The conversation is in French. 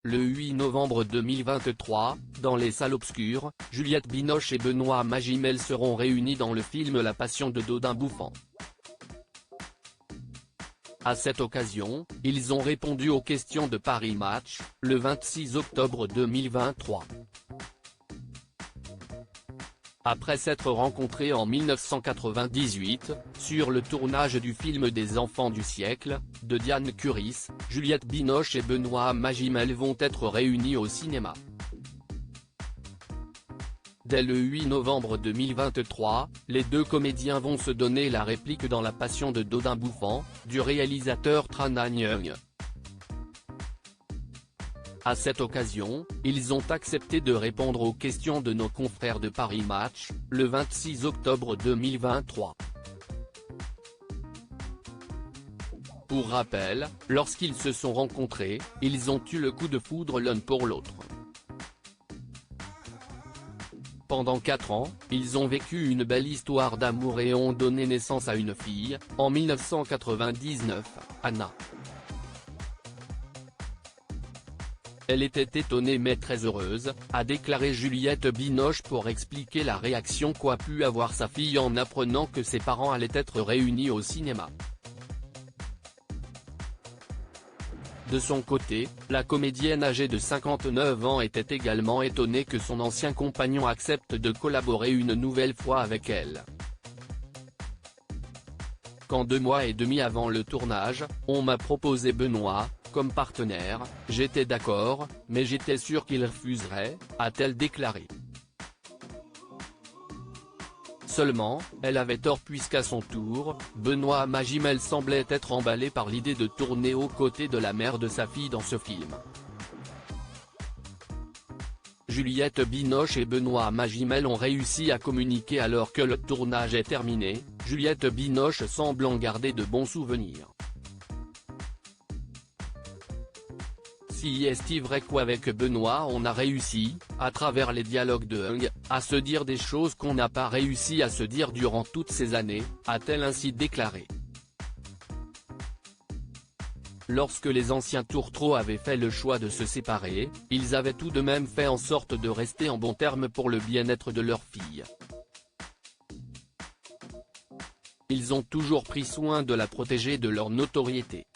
Le 8 novembre 2023, dans les salles obscures, Juliette Binoche et Benoît Magimel seront réunis dans le film La Passion de Dodin Bouffant. À cette occasion, ils ont répondu aux questions de Paris Match, le 26 octobre 2023. Après s'être rencontrés en 1998, sur le tournage du film des enfants du siècle, de Diane Curis, Juliette Binoche et Benoît Magimel vont être réunis au cinéma. Dès le 8 novembre 2023, les deux comédiens vont se donner la réplique dans La Passion de Dodin Bouffant, du réalisateur Tran Anh Yeung. À cette occasion, ils ont accepté de répondre aux questions de nos confrères de Paris Match, le 26 octobre 2023. Pour rappel, lorsqu'ils se sont rencontrés, ils ont eu le coup de foudre l'un pour l'autre. Pendant 4 ans, ils ont vécu une belle histoire d'amour et ont donné naissance à une fille, en 1999, Anna. Elle était étonnée mais très heureuse, a déclaré Juliette Binoche pour expliquer la réaction qu'a pu avoir sa fille en apprenant que ses parents allaient être réunis au cinéma. De son côté, la comédienne âgée de 59 ans était également étonnée que son ancien compagnon accepte de collaborer une nouvelle fois avec elle. Quand 2 mois et demi avant le tournage, on m'a proposé Benoît, comme partenaire, j'étais d'accord, mais j'étais sûr qu'il refuserait, a-t-elle déclaré. Seulement, elle avait tort puisqu'à son tour, Benoît Magimel semblait être emballé par l'idée de tourner aux côtés de la mère de sa fille dans ce film. Juliette Binoche et Benoît Magimel ont réussi à communiquer alors que le tournage est terminé, Juliette Binoche semble en garder de bons souvenirs. Si est vrai qu'avec Benoît on a réussi, à travers les dialogues de Hung, à se dire des choses qu'on n'a pas réussi à se dire durant toutes ces années, a-t-elle ainsi déclaré. Lorsque les anciens tourtereaux avaient fait le choix de se séparer, ils avaient tout de même fait en sorte de rester en bons termes pour le bien-être de leur fille. Ils ont toujours pris soin de la protéger de leur notoriété.